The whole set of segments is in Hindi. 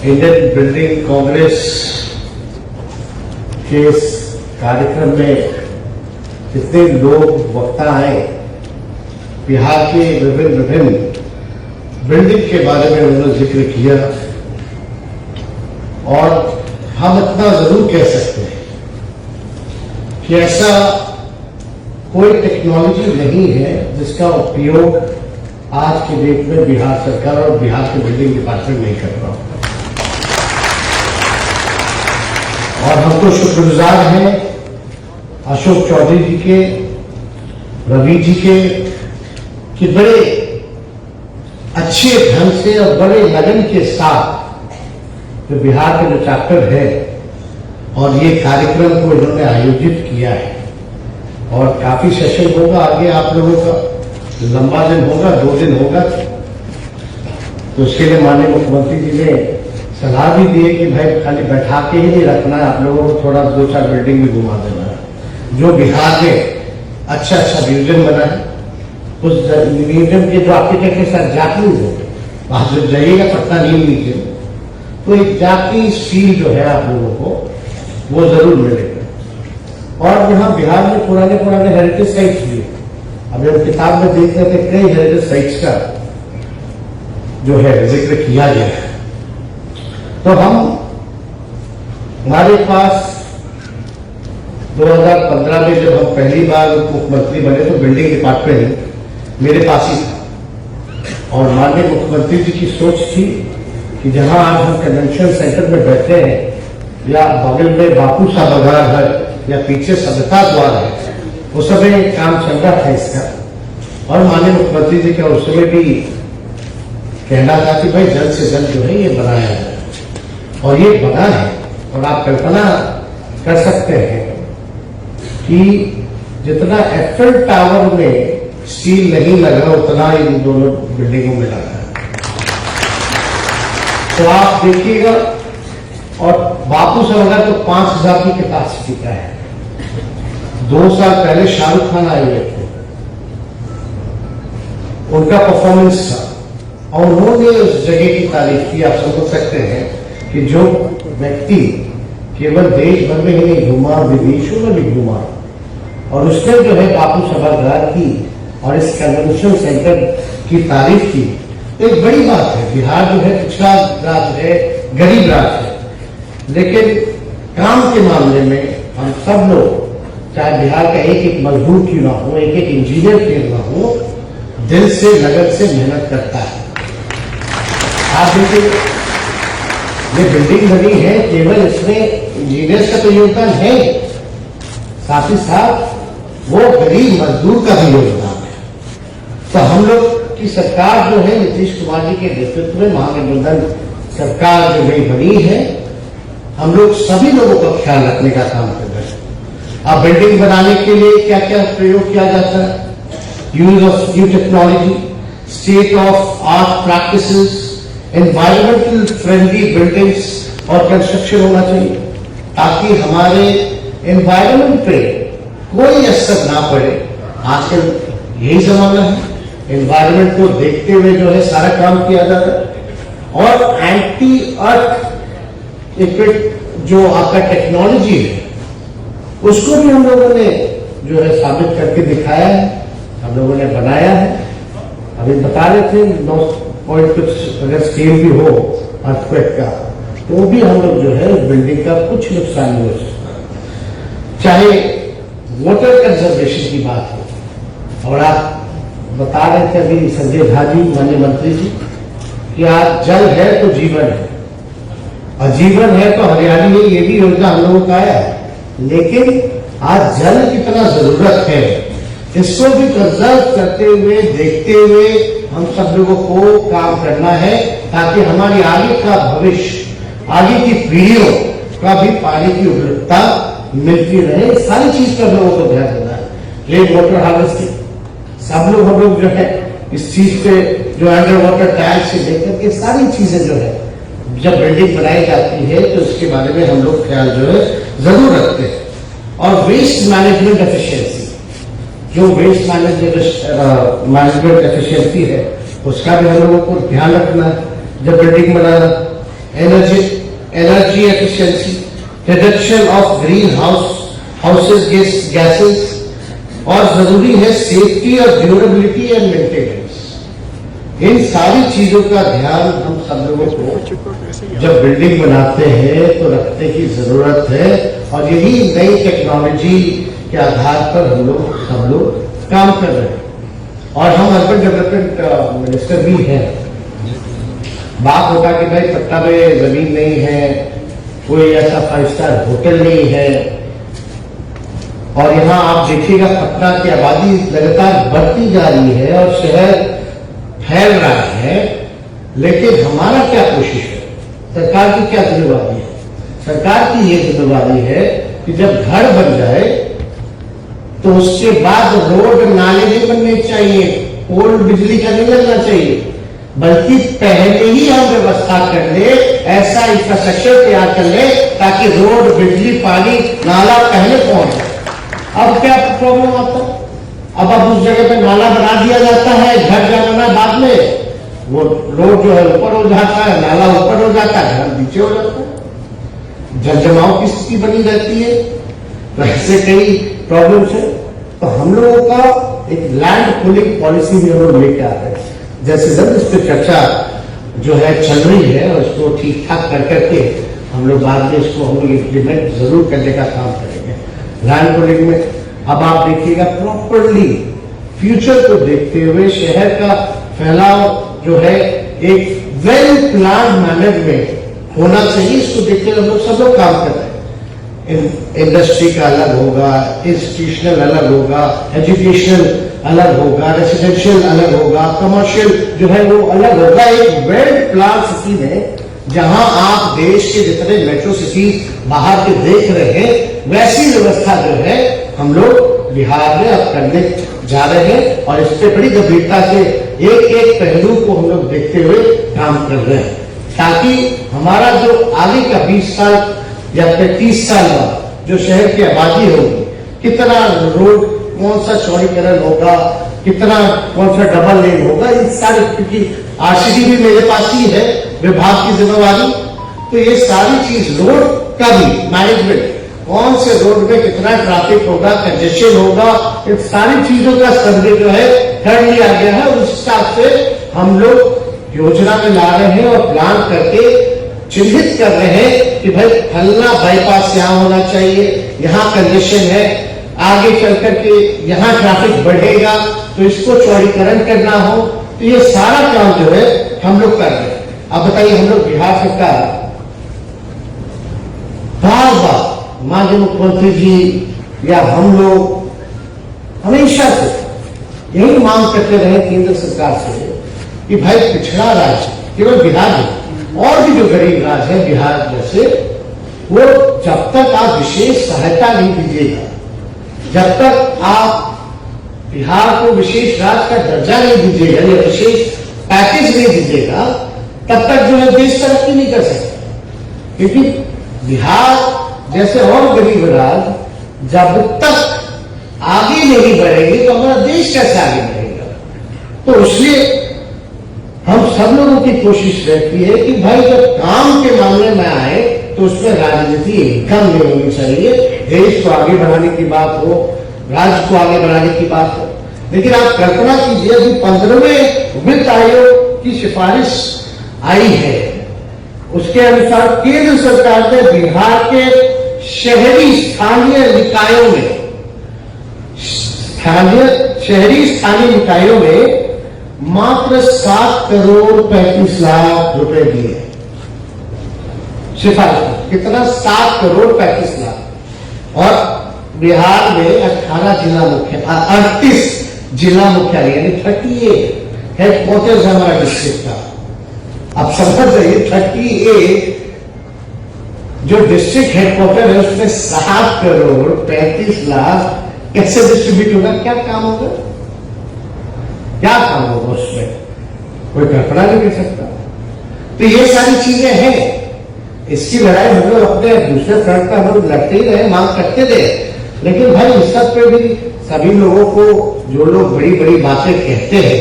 इंडियन बिल्डिंग कांग्रेस के इस कार्यक्रम में जितने लोग वक्ता आए, बिहार के विभिन्न बिल्डिंग के बारे में उन्होंने जिक्र किया। और हम इतना जरूर कह सकते हैं कि ऐसा कोई टेक्नोलॉजी नहीं है जिसका उपयोग आज के डेट में बिहार सरकार और बिहार के बिल्डिंग डिपार्टमेंट नहीं कर रहा। और हम तो शुक्रगुजार हैं अशोक चौधरी जी के, रवि जी के, कि बड़े अच्छे ढंग से और बड़े लगन के साथ जो बिहार के जो चैप्टर है और ये कार्यक्रम को इन्होंने आयोजित किया है। और काफी सेशन होगा आगे, आप लोगों का लंबा दिन होगा, 2 दिन होगा। तो उसके लिए माननीय मुख्यमंत्री जी ने सलाह भी दी है कि भाई खाली बैठा के ही नहीं रखना है, आप लोगों को थोड़ा 2-4 बिल्डिंग भी घुमा देना है। जो बिहार में अच्छा म्यूजियम बना है, उस म्यूजियम के जो आर्किटेक्ट के साथ जापनीज हो, वहां से जाइएगा पटना नील म्यूजियम, तो एक जापनीज फील जो है आप लोगों को वो जरूर मिलेगा। और यहाँ बिहार में पुराने हेरिटेज साइट्स भी, अभी हम किताब में देख रहे थे, कई हेरिटेज साइट्स का जो है जिक्र किया गया है। तो हमारे पास 2015 में जब हम पहली बार मुख्यमंत्री बने तो बिल्डिंग डिपार्टमेंट मेरे पास ही था। और माननीय मुख्यमंत्री जी की सोच थी कि जहां आज हम कन्वेंशन सेंटर में बैठे हैं, या बगल में बापू सभागार है, या पीछे सभ्यता द्वार है, उस समय काम चल रहा था इसका। और माननीय मुख्यमंत्री जी का उस समय भी कहना था कि भाई जल्द से जल्द जो है ये बनाया जाए। और ये बना है। और आप कल्पना कर सकते हैं कि जितना एफएल टावर में स्टील नहीं लगा उतना इन दोनों बिल्डिंगों में लगा है। तो आप देखिएगा। और बापू सभागार तो 5000 की कैपेसिटी का है। 2 साल पहले शाहरुख खान आए हुए थे, उनका परफॉर्मेंस था और उन्होंने उस जगह की तारीफ की। आप समझ सकते हैं कि जो व्यक्ति केवल देश भर में ही नहीं घूमा, विदेशों में भी घूमा, और उसने जो है बापू सभागार की और इस कन्वेंशन सेंटर की तारीफ की, तो एक बड़ी बात है। बिहार जो है पिछड़ा राज्य है, गरीब राज्य है, लेकिन काम के मामले में हम सब लोग, चाहे बिहार का एक मजदूर क्यों ना हो, एक इंजीनियर क्यों ना हो, दिल से लगन से मेहनत करता है। आप देखिए ये बिल्डिंग बनी है, केवल इसमें इंजीनियर्स का तो योगदान है, साथ ही साथ वो गरीब मजदूर का भी योगदान है। तो हम लोग की सरकार जो है नीतीश कुमार जी के नेतृत्व में महागठबंधन सरकार जो नई बनी है, हम लोग सभी लोगों का ख्याल रखने का काम कर रहे हैं। अब बिल्डिंग बनाने के लिए क्या क्या प्रयोग किया जाता है? Use of new technology, state of art practices, environmental friendly buildings और कंस्ट्रक्शन होना चाहिए, ताकि हमारे एनवायरमेंट पे कोई असर ना पड़े। आजकल यही जमाना है, एनवायरमेंट को देखते हुए जो है सारा काम किया जाता है। और एंटी अर्थ इफेक्ट जो आपका टेक्नोलॉजी है, उसको भी हम लोगों ने जो है साबित करके दिखाया है, हम लोगों ने बनाया है। अभी बता रहे थे 9 पॉइंट कुछ अगर स्केल भी हो अर्थक्वेक का, तो भी हम लोग जो है बिल्डिंग का कुछ नुकसान नहीं हो सकता। चाहे वाटर कंजर्वेशन की बात हो, और आप बता रहे थे अभी संजय झा जी, माननीय मंत्री जी, कि आज जल है तो जीवन है, और जीवन है तो हरियाली है। ये भी योजना हम लोगों का आया है, लेकिन आज जल कितना जरूरत है, इसको भी कंजर्व करते हुए, देखते हुए हम सब लोगों को काम करना है, ताकि हमारी आगे का भविष्य, आगे की पीढ़ियों का भी पानी की उपलब्धता मिलती रहे। सारी चीज पर लोगों को ध्यान देना है। रेन वाटर हार्वेस्टिंग, सब लोग हम लोग जो है इस चीज पे जो अंडर वाटर टैंक से लेकर के सारी चीजें जो है जब बिल्डिंग बनाई जाती है तो उसके बारे में हम लोग ख्याल जो है जरूर रखते हैं। और वेस्ट मैनेजमेंट एफिशिएंसी, जो वेस्ट मैनेजमेंट एफिशिएंसी है, उसका भी हम लोगों को ध्यान रखना है जब building banana. Energy efficiency, reduction of green houses gases, और जरूरी है सेफ्टी और ड्यूरेबिलिटी एंड मेंटेनेंस। इन सारी चीजों का ध्यान हम सब लोगों को जब बिल्डिंग बनाते हैं तो रखने की जरूरत है, और यही नई टेक्नोलॉजी के आधार पर हम लोग काम कर रहे हैं। और हम अर्बन डेवलपमेंट मिनिस्टर भी हैं। बात होगा कि भाई पटना में जमीन नहीं है, कोई ऐसा 5 स्टार होटल नहीं है, और यहां आप देखिएगा पटना की आबादी लगातार बढ़ती जा रही है और शहर फैल रहा है। लेकिन हमारा क्या कोशिश है, सरकार की क्या जिम्मेवारी है? सरकार की ये जिम्मेवारी है कि जब घर बन जाए तो उसके बाद रोड नाले नहीं बनने चाहिए, पोल बिजली का नहीं लगना चाहिए, बल्कि पहले ही हम व्यवस्था कर ले, ऐसा इंफ्रास्ट्रक्चर तैयार कर ले ताकि रोड, बिजली, पानी, नाला पहले पहुंच जाए। अब क्या प्रॉब्लम आता है? अब उस जगह पे नाला बना दिया जाता है, घर जाना बाद में वो रोड जो है ऊपर हो जाता है, नाला ऊपर हो जाता है, घर नीचे हो जाता है, जल जमाव की स्थिति बनी रहती है। तो ऐसे कई प्रॉब्लम्स है। तो हम लोगों का एक लैंड पूलिंग पॉलिसी भी हम लोग लेके आ रहे हैं। जैसे जब इस पर चर्चा जो है चल रही है, और इसको ठीक ठाक कर करके हम लोग बाद में इसको हम लोग इम्प्लीमेंट जरूर करने का काम करेंगे लैंड पूलिंग में। अब आप देखिएगा प्रॉपरली फ्यूचर को देखते हुए शहर का फैलाव जो है एक वेल प्लान मैनर में होना चाहिए। इसको देखते हुए हम लोग सब लोग काम कर रहे हैं। इंडस्ट्री का अलग होगा, इंस्टीट्यूशनल अलग होगा, एजुकेशनल अलग होगा, रेसिडेंशियल अलग होगा, कमर्शियल जो है वो अलग होगा। एक वेल प्लान सिटी में जहां आप देश के जितने मेट्रो सिटी बाहर के देख रहे हैं, वैसी व्यवस्था जो है हम लोग बिहार में अब करने जा रहे हैं। और इस पर बड़ी गंभीरता से एक एक पहलू को हम लोग देखते हुए काम कर रहे हैं, ताकि हमारा जो आगे का 20 साल या 30 साल बाद जो शहर की आबादी होगी, कितना रोड, कौन सा चौड़ीकरण होगा, कितना कौन सा डबल लेन होगा, इन सारी, क्योंकि आरसीडी भी मेरे पास ही है, विभाग की जिम्मेवारी। तो ये सारी चीज रोड का भी मैनेजमेंट, कौन से रोड में कितना ट्रैफिक होगा, कंजेशन होगा, इन सारी चीजों का सर्वे जो है कर लिया गया है। उस हिसाब से हम लोग योजना में ला रहे हैं और प्लान करके चिन्हित कर रहे हैं कि भाई फलना बाईपास यहां होना चाहिए, यहां कंजेशन है, आगे चल करके यहां ट्रैफिक बढ़ेगा तो इसको चौड़ीकरण करना हो। तो ये सारा काम जो है हम लोग कर रहे हैं। अब बताइए, हम लोग बिहार सरकार बार बार माननीय मुख्यमंत्री जी या हम लोग हमेशा से यही मांग करते रहे केंद्र सरकार से कि भाई पिछड़ा राज्य केवल बिहार नहीं, और भी जो गरीब राज्य है बिहार जैसे, वो जब तक आप विशेष सहायता नहीं दीजिएगा, जब तक आप बिहार को विशेष राज्य का दर्जा नहीं दीजिएगा या विशेष पैकेज नहीं दीजिएगा, तब तक जो है देश तरक्की नहीं कर सकता। क्योंकि बिहार जैसे और गरीब राज्य जब तक आगे नहीं बढ़ेंगे तो हमारा देश कैसे आगे बढ़ेगा। तो इसलिए हम सब लोगों की कोशिश रहती है कि भाई जब काम के मामले में आए तो उसमें राजनीति एकदम नहीं होनी चाहिए। देश को आगे बढ़ाने की बात हो, राज्य को आगे बढ़ाने की बात हो। लेकिन आप कल्पना कीजिए कि 15वें वित्त आयोग की सिफारिश आई है, उसके अनुसार केंद्र सरकार ने बिहार के शहरी स्थानीय निकायों में मात्र 7 करोड़ 35 लाख रुपए दिए। सिफारिश कितना? 7 करोड़ 35 लाख। और बिहार में 38 जिला मुख्यालय यानी 38 हेडक्वार्टर्स है हमारा डिस्ट्रिक्ट का। अब समझ जाइए 38 जो डिस्ट्रिक्ट हेडक्वार्टर है उसमें 7 करोड़ 35 लाख कैसे डिस्ट्रीब्यूट होगा? क्या काम होगा? क्या काम होगा उसमें? कोई कल्पना नहीं कर सकता। तो ये सारी चीजें हैं। इसकी लड़ाई हम लोग अपने दूसरे फ्रंट पर हम लोग लड़ते ही रहे, मांग करते रहे। लेकिन भाई इस सब पे भी सभी लोगों को, जो लोग बड़ी बड़ी बातें कहते हैं,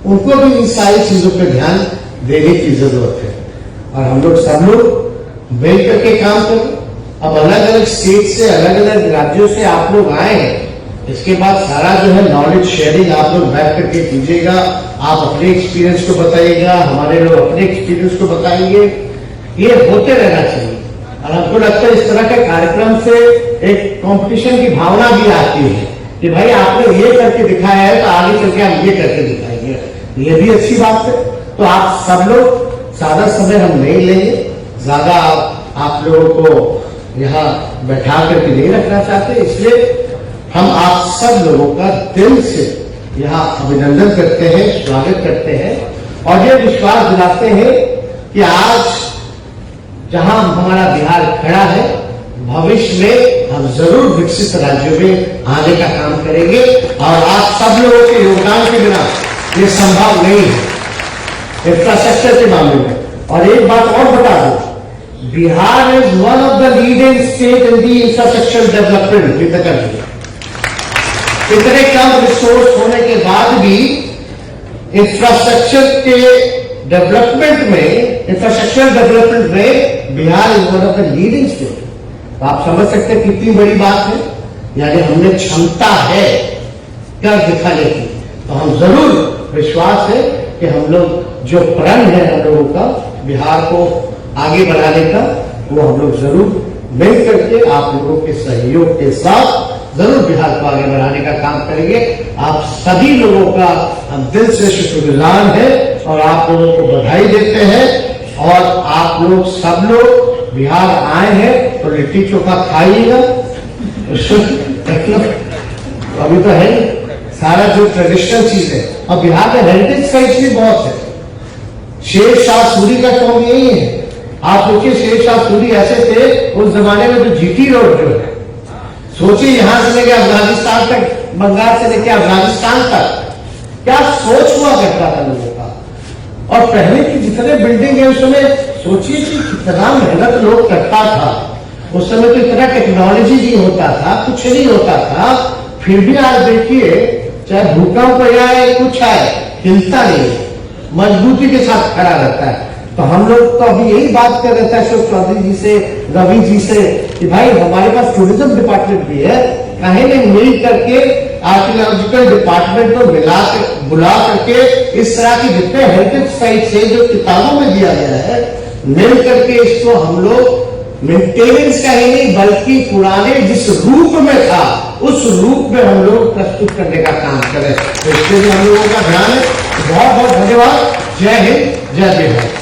उनको भी इन सारी चीजों पर ध्यान देने की जरूरत है। और हम लोग सब लोग मिल करके काम करें। अब अलग अलग स्टेट से, अलग अलग राज्यों से आप लोग आए हैं, इसके बाद सारा जो है नॉलेज शेयरिंग आप लोग बैठ करके कीजिएगा। आप अपने एक्सपीरियंस को बताइएगा, हमारे लोग अपने एक्सपीरियंस को बताएंगे। ये होते रहना चाहिए। और हमको लगता है इस तरह के कार्यक्रम से एक कंपटीशन की भावना भी आती है कि भाई आपने ये करके दिखाया है तो आगे चल के हम ये करके दिखाएंगे। ये भी अच्छी बात है। तो आप सब लोग, ज्यादा समय हम नहीं लेंगे, ज्यादा आप लोगों को यहाँ बैठा करके नहीं रखना चाहते, इसलिए हम आप सब लोगों का दिल से यहाँ अभिनंदन करते हैं, स्वागत करते हैं और ये विश्वास दिलाते हैं कि आज जहां हमारा बिहार खड़ा है, भविष्य में हम जरूर विकसित राज्यों में आने का काम करेंगे। और आप सब लोगों के योगदान के बिना ये संभव नहीं है इंफ्रास्ट्रक्चर के मामले में। और एक बात और बता दूं, Bihar is one of the leading state in the infrastructure development in the country. इतने कम रिसोर्स होने के बाद भी इंफ्रास्ट्रक्चर डेवलपमेंट में Bihar is one of the leading state. तो आप समझ सकते हैं कितनी बड़ी बात है, यानी हमने क्षमता है कर दिखाने की। तो हम जरूर विश्वास है कि हम लोग जो प्रण है हम लोगों का बिहार को आगे बढ़ाने का, वो हम लोग जरूर मिल करके आप लोगों के सहयोग के साथ जरूर बिहार को आगे बढ़ाने का काम करेंगे। आप सभी लोगों का हम दिल से शुक्रगुजार हैं और आप लोगों को बधाई देते हैं। और आप लोग सब लोग बिहार आए हैं तो लिट्टी चोखा खाइएगा। अभी तो है सारा जो ट्रेडिशनल चीज है, और बिहार में हेरिटेज साइट्स भी बहुत है। शेरशाह सूरी का टॉम यही है। आप सोचिए, शेरशाह सूरी ऐसे थे उस जमाने में, जो जीटी रोड जो है, सोचिए यहां से लेकर अफगानिस्तान तक, बंगाल से लेकर अफगानिस्तान तक, क्या सोच हुआ करता था लोगों का। और पहले की जितने बिल्डिंग है उस समय सोचिए कि कितना मेहनत लोग करता था। उस समय तो इतना टेक्नोलॉजी नहीं होता था, कुछ नहीं होता था, फिर भी आज देखिए चाहे भूकंप आए कुछ आए, हिलता नहीं, मजबूती के साथ खड़ा रहता है। तो हम लोग तो अभी यही बात कर रहे थे अशोक चौधरी जी से, रवि जी से, कि भाई हमारे पास टूरिज्म डिपार्टमेंट भी है, कहीं नहीं मिल करके आर्कियोलॉजिकल डिपार्टमेंट को बुला करके इस तरह की जितने हेरिटेज साइट है जो किताबों में दिया गया है, मिल करके इसको हम लोग मेंटेनेंस का ही नहीं बल्कि पुराने जिस रूप में था उस रूप में हम लोग प्रस्तुत करने का काम करें। तो इसके लिए हम लोगों का ध्यान है। बहुत बहुत धन्यवाद। जय हिंद, जय बिहार।